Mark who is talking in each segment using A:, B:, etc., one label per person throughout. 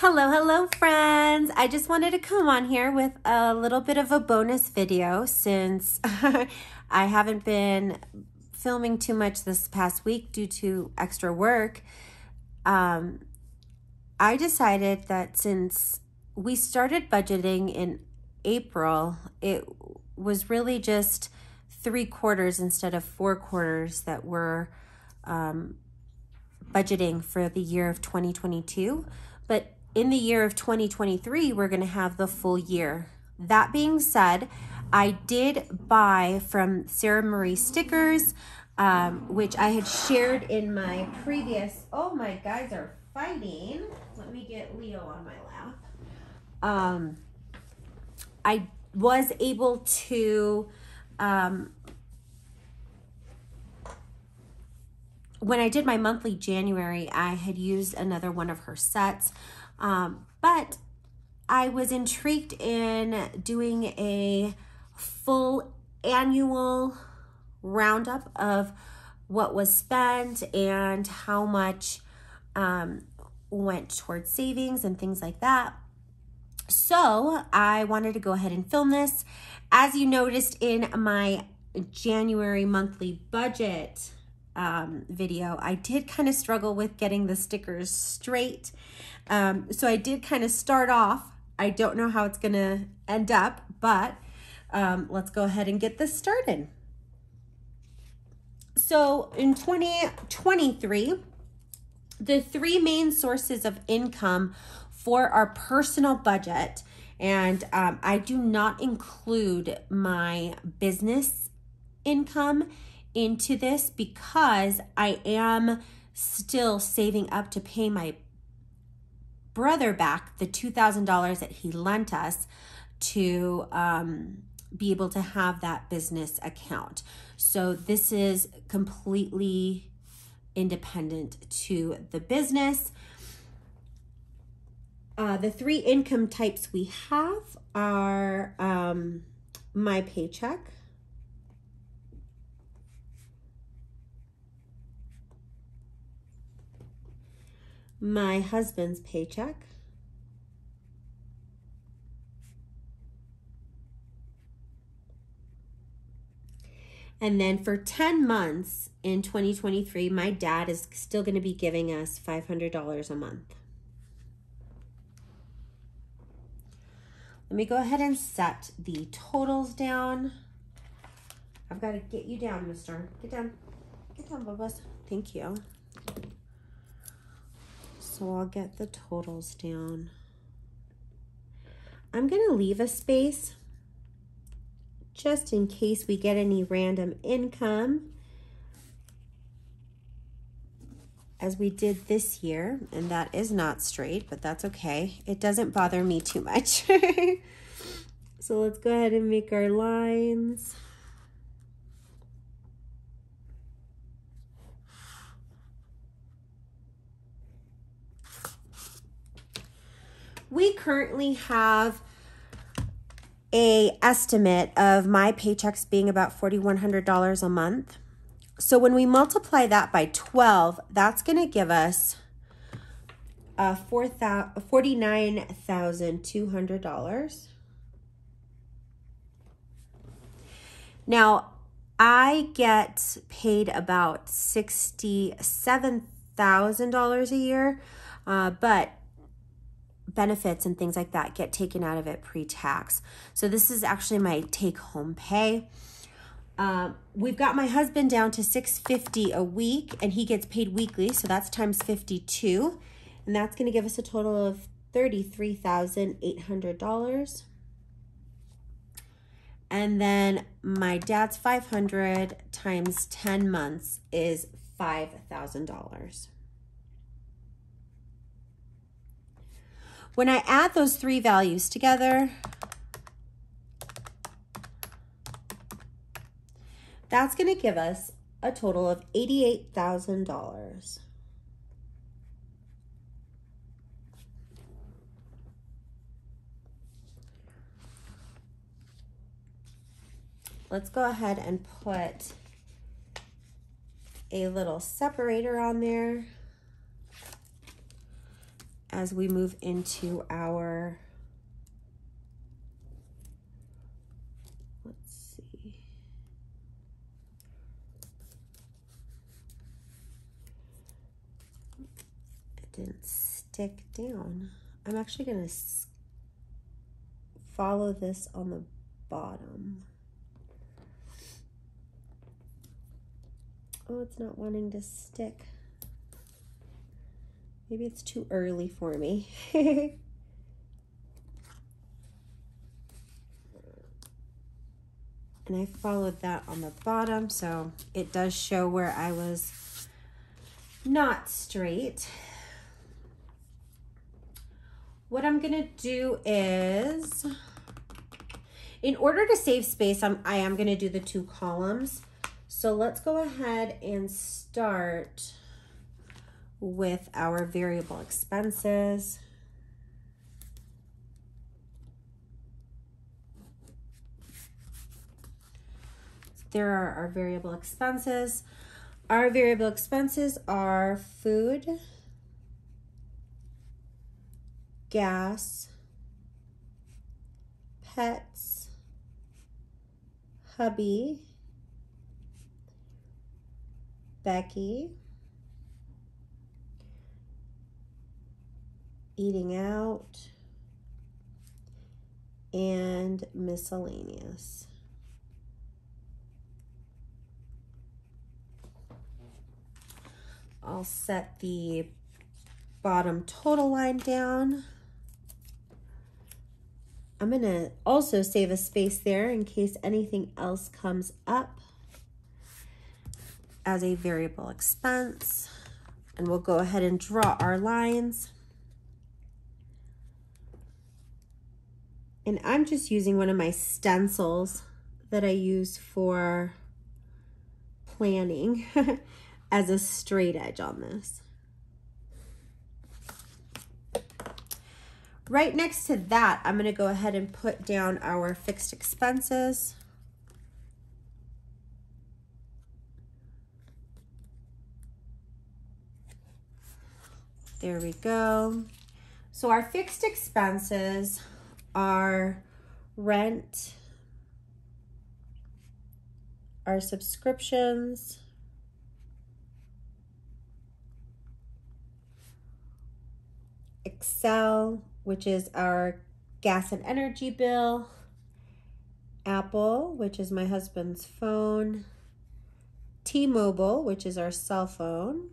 A: Hello, friends. I just wanted to come on here with a little bit of a bonus video since I haven't been filming too much this past week due to extra work. I decided that since we started budgeting in April, it was really just 3 quarters instead of 4 quarters that we're budgeting for the year of 2022. But in the year of 2023, we're going to have the full year. That being said, I did buy from Sarah Marie Stickers, which I had shared in my previous, oh, my guys are fighting. Let me get Leo on my lap. I was able to, when I did my monthly January, I had used another one of her sets. But I was intrigued in doing a full annual roundup of what was spent and how much went towards savings and things like that. So I wanted to go ahead and film this. As you noticed in my January monthly budget video, I did kind of struggle with getting the stickers straight. So I did kind of start off. I don't know how it's going to end up, but let's go ahead and get this started. So in 2023, the 3 main sources of income for our personal budget, and I do not include my business income into this because I am still saving up to pay my brother back the $2,000 that he lent us to be able to have that business account. So this is completely independent to the business. The 3 income types we have are my paycheck, my husband's paycheck, and then for 10 months in 2023, my dad is still going to be giving us $500 a month. Let me go ahead and set the totals down. I've got to get you down, mister. Get down. Get down, Bubba's. Thank you. So I'll get the totals down. I'm going to leave a space just in case we get any random income, as we did this year, and that is not straight, but that's okay. It doesn't bother me too much. So let's go ahead and make our lines. We currently have an estimate of my paychecks being about $4,100 a month. So when we multiply that by 12, that's going to give us $49,200. Now, I get paid about $67,000 a year, but benefits and things like that get taken out of it pre-tax. So this is actually my take-home pay. We've got my husband down to $650 a week, and he gets paid weekly, so that's times 52, and that's going to give us a total of $33,800. And then my dad's $500 times 10 months is $5,000. When I add those 3 values together, that's going to give us a total of $88,000. Let's go ahead and put a little separator on there. as we move into our, let's see. It didn't stick down. I'm actually going to follow this on the bottom. Oh, it's not wanting to stick. Maybe it's too early for me. And I followed that on the bottom, so it does show where I was not straight. What I'm gonna do is, in order to save space, I am gonna do the 2 columns. So let's go ahead and start with our variable expenses. There are our variable expenses. Our variable expenses are food, gas, pets, hubby, Becky, eating out, and miscellaneous. I'll set the bottom total line down. I'm going to also save a space there in case anything else comes up as a variable expense. And we'll go ahead and draw our lines. And I'm just using one of my stencils that I use for planning as a straight edge on this. Right next to that, I'm going to go ahead and put down our fixed expenses. There we go. So our fixed expenses are rent, our subscriptions, Excel, which is our gas and energy bill, Apple, which is my husband's phone, T-Mobile, which is our cell phone,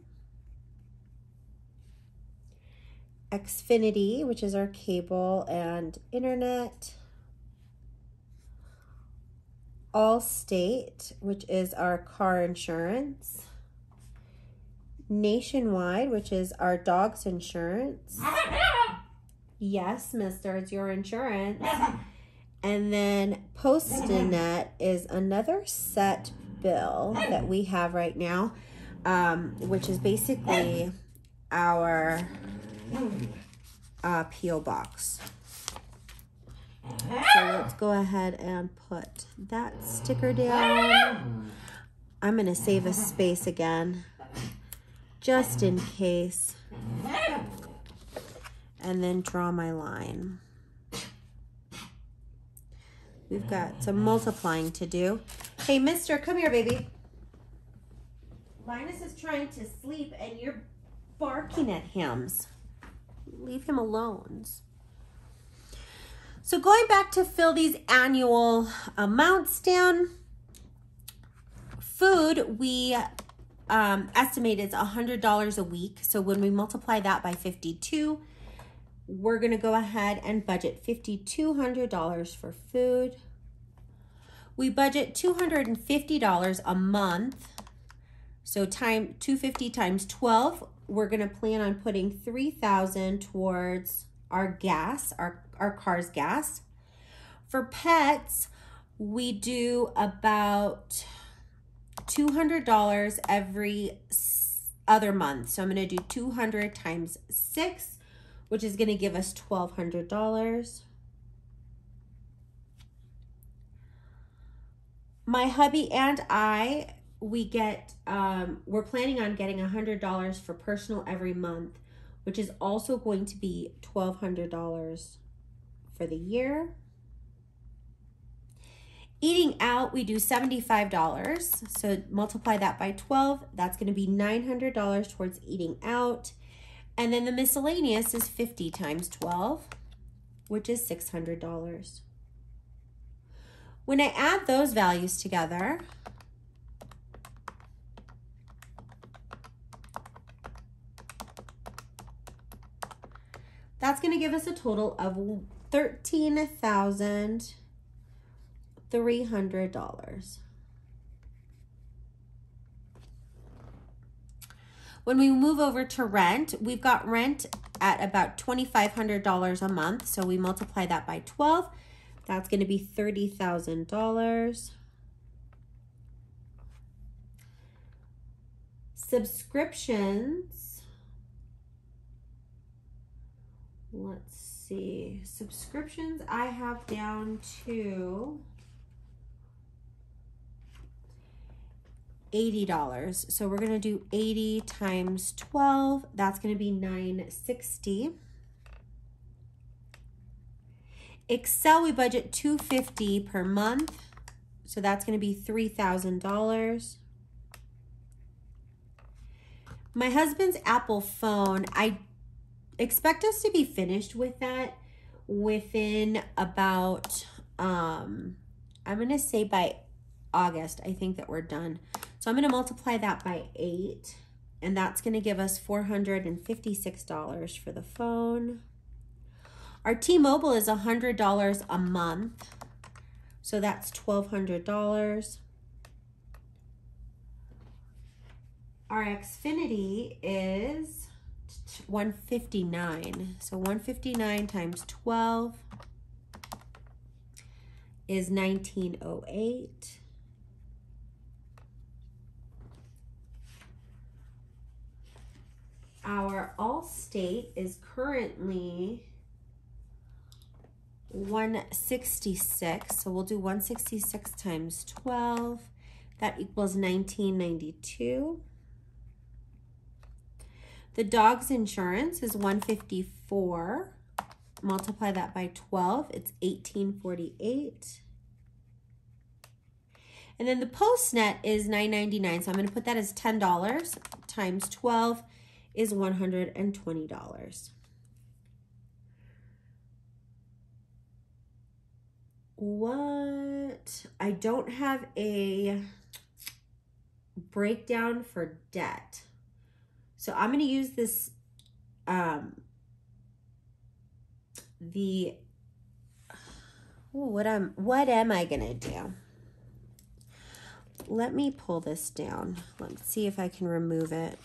A: Xfinity, which is our cable and internet, Allstate, which is our car insurance, Nationwide, which is our dog's insurance. Yes, mister, it's your insurance. And then PostNet is another set bill that we have right now, which is basically our P.O. box. So let's go ahead and put that sticker down. I'm going to save a space again, just in case, and then draw my line. We've got some multiplying to do. Hey, mister, come here, baby. Linus is trying to sleep and you're barking at him. Leave him alone. So going back to fill these annual amounts down, food, we estimate it's $100 a week. So when we multiply that by 52, we're gonna go ahead and budget $5,200 for food. We budget $250 a month. So $250 times 12, we're gonna plan on putting $3,000 towards our gas, our car's gas. For pets, we do about $200 every other month. So I'm gonna do 200 times 6, which is gonna give us $1,200. My hubby and I, we get, we're planning on getting $100 for personal every month. which is also going to be $1,200 for the year. Eating out, we do $75. So multiply that by 12. That's going to be $900 towards eating out. And then the miscellaneous is 50 times 12, which is $600. When I add those values together, that's going to give us a total of $13,300. When we move over to rent, we've got rent at about $2,500 a month. So we multiply that by 12. That's going to be $30,000. Subscriptions. Let's see. Subscriptions I have down to $80. So we're going to do 80 times 12. That's going to be $960. Excel, we budget $250 per month. So that's going to be $3,000. My husband's Apple phone, I expect us to be finished with that within about, I'm going to say by August, I think that we're done. So I'm going to multiply that by 8, and that's going to give us $456 for the phone. Our T-Mobile is $100 a month, so that's $1,200. Our Xfinity is $159. So $159 times 12 is $1,908. Our Allstate is currently $166. So we'll do $166 times 12. That equals $1,992. The dog's insurance is $154. Multiply that by 12, it's $1,848. And then the Postnet is $9.99. So I'm going to put that as $10 times 12 is $120. What? I don't have a breakdown for debt. So I'm going to use this, what am I going to do? Let me pull this down. Let's see if I can remove it.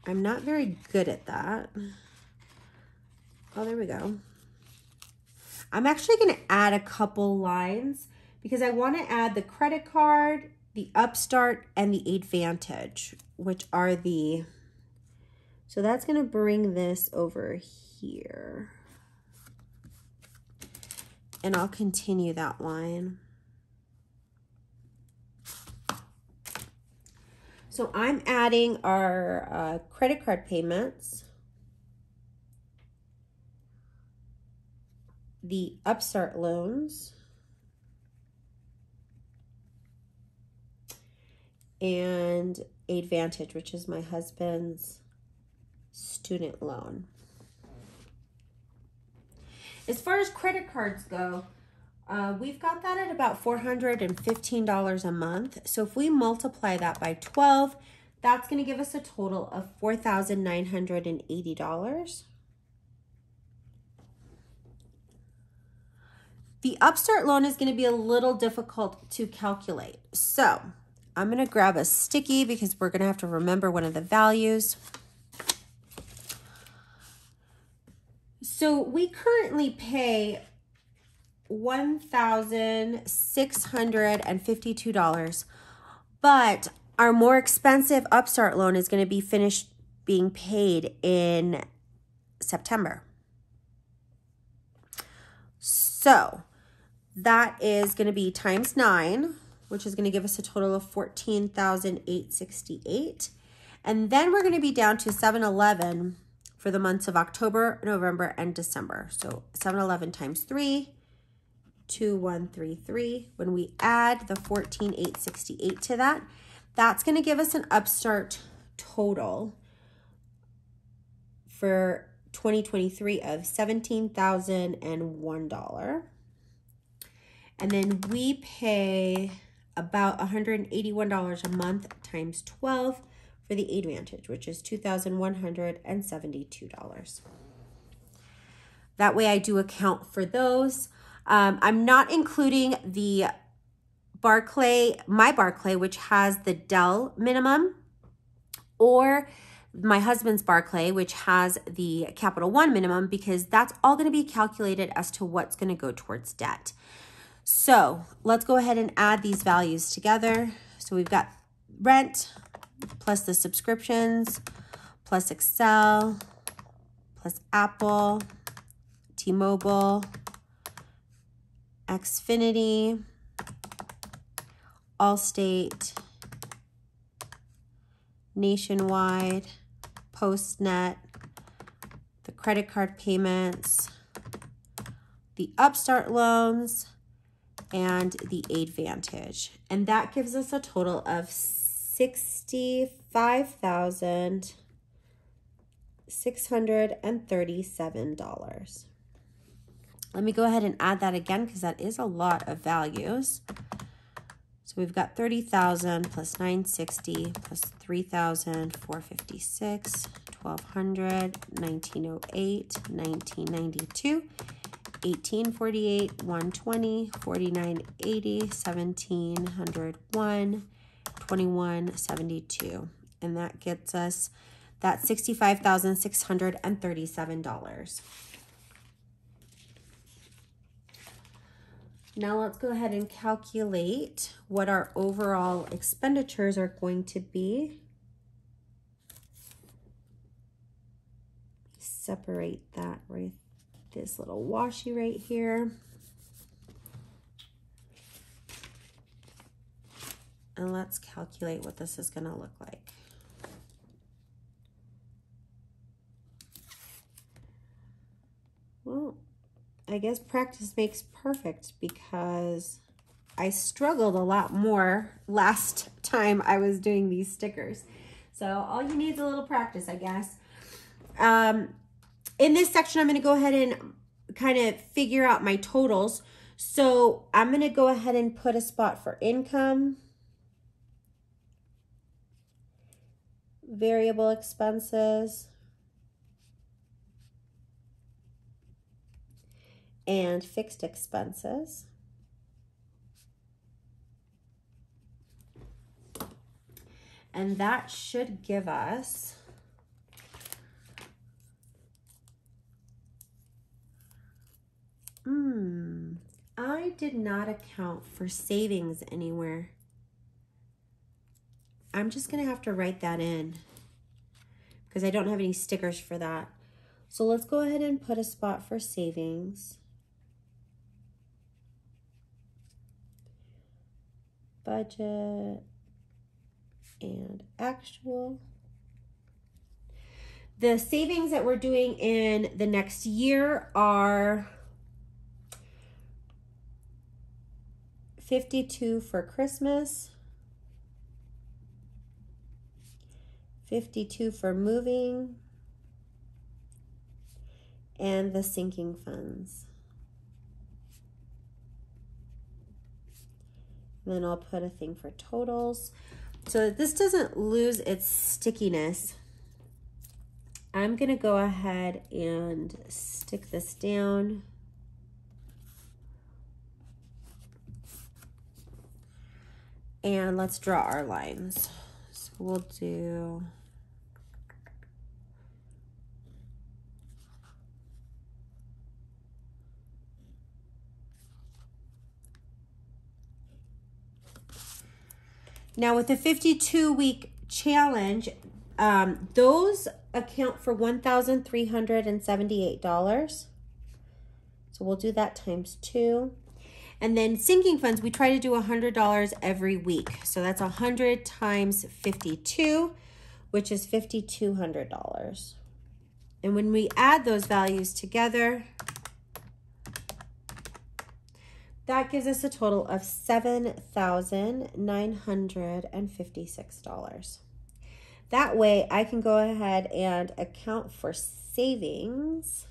A: I'm not very good at that. Oh, there we go. I'm actually going to add a couple lines because I want to add the credit card, the Upstart, and the Advantage, which are the... So that's going to bring this over here. And I'll continue that line. So I'm adding our credit card payments, the Upstart loans, and Advantage, which is my husband's student loan. As far as credit cards go, we've got that at about $415 a month. So if we multiply that by 12, that's going to give us a total of $4,980. The Upstart loan is going to be a little difficult to calculate. So I'm going to grab a sticky because we're going to have to remember one of the values. So we currently pay $1,652, but our more expensive Upstart loan is going to be finished being paid in September. So that is going to be times 9, which is going to give us a total of $14,868. And then we're going to be down to $711 for for the months of October, November, and December. So 711 times 3, 2133. When we add the 14,868 to that, that's going to give us an Upstart total for 2023 of $17,001. And then we pay about $181 a month times 12 for the Advantage, which is $2,172. That way I do account for those. I'm not including the Barclay, my Barclay, which has the Dell minimum, or my husband's Barclay, which has the Capital One minimum, because that's all going to be calculated as to what's going to go towards debt. So let's go ahead and add these values together. So we've got rent plus the subscriptions plus Excel plus Apple, T-Mobile, Xfinity, Allstate, Nationwide, Postnet, the credit card payments, the Upstart loans, and the Advantage. And that gives us a total of $65,637. Let me go ahead and add that again, because that is a lot of values. So we've got 30,000 plus 960 plus 3,456, 1,200, 1908, 1992, 1848, 120, 4980, 1701, 2172. And that gets us that $65,637. Now let's go ahead and calculate what our overall expenditures are going to be. Separate that with this little washi right here. And let's calculate what this is going to look like. Well, I guess practice makes perfect, because I struggled a lot more last time I was doing these stickers. So all you need is a little practice, I guess. In this section, I'm going to go ahead and kind of figure out my totals. So I'm going to go ahead and put a spot for income, variable expenses, and fixed expenses. And that should give us I did not account for savings anywhere. I'm just going to have to write that in, because I don't have any stickers for that. So let's go ahead and put a spot for savings. Budget and actual. The savings that we're doing in the next year are $52 for Christmas, $52 for moving, and the sinking funds. And then I'll put a thing for totals. So that this doesn't lose its stickiness, I'm going to go ahead and stick this down. And let's draw our lines. So we'll do now with the 52-week challenge, those account for $1,378. So we'll do that times 2. And then sinking funds, we try to do $100 every week. So that's 100 times 52, which is $5,200. And when we add those values together, that gives us a total of $7,956. That way I can go ahead and account for savings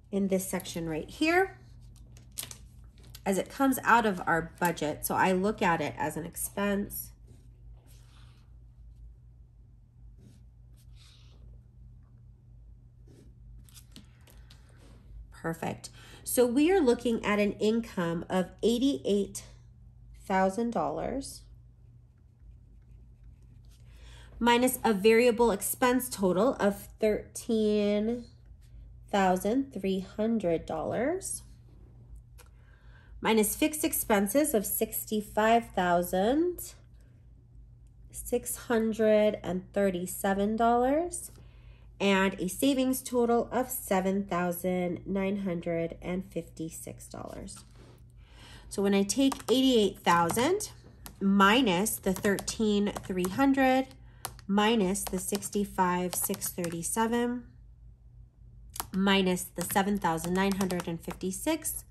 A: in this section right here as it comes out of our budget. So I look at it as an expense. Perfect. So we are looking at an income of $88,000 minus a variable expense total of $13,300 minus fixed expenses of $65,637 and a savings total of $7,956. So when I take 88,000 minus the 13,300 minus the 65,637 minus the 7,956,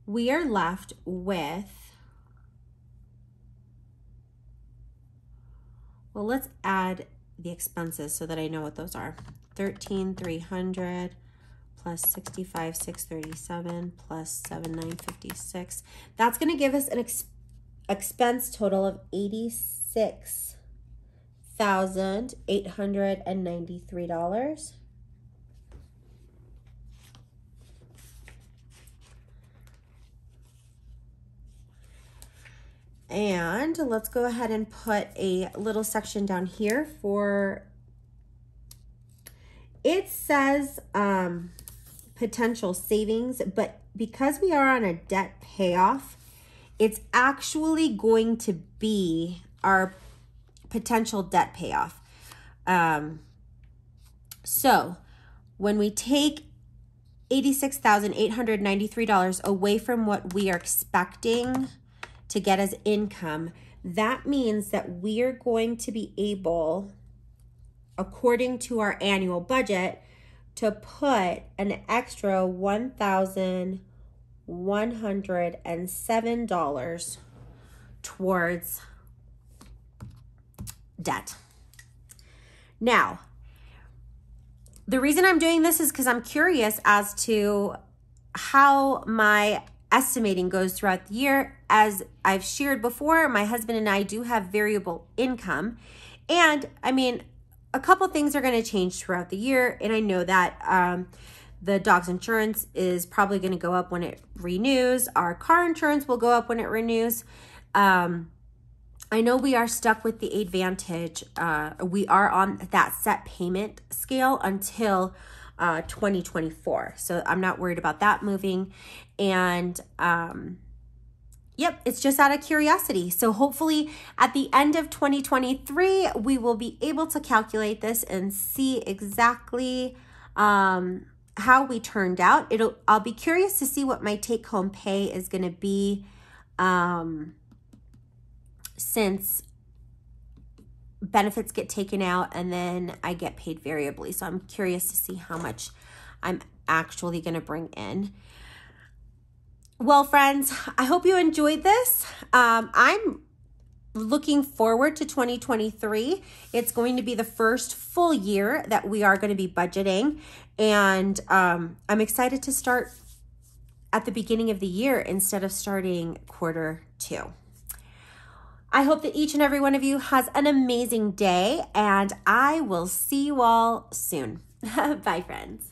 A: we are left with, well, let's add the expenses so that I know what those are. 13,300 plus 65,637 plus 7,956. That's going to give us an expense total of $86,893. And let's go ahead and put a little section down here for, it says potential savings, but because we are on a debt payoff, it's actually going to be our potential debt payoff. So when we take $86,893 away from what we are expecting to get as income, that means that we are going to be able, according to our annual budget, to put an extra $1,107 towards debt. Now, the reason I'm doing this is because I'm curious as to how my estimating goes throughout the year. As I've shared before, my husband and I do have variable income. And I mean, a couple things are going to change throughout the year. And I know that the dog's insurance is probably going to go up when it renews. Our car insurance will go up when it renews. I know we are stuck with the Advantage. We are on that set payment scale until 2024. So I'm not worried about that moving. And yep, it's just out of curiosity. So hopefully at the end of 2023, we will be able to calculate this and see exactly how we turned out. I'll be curious to see what my take-home pay is going to be since benefits get taken out and then I get paid variably. So I'm curious to see how much I'm actually going to bring in. Well, friends, I hope you enjoyed this. I'm looking forward to 2023. It's going to be the first full year that we are going to be budgeting. And I'm excited to start at the beginning of the year instead of starting Q2. I hope that each and every one of you has an amazing day, and I will see you all soon. Bye, friends.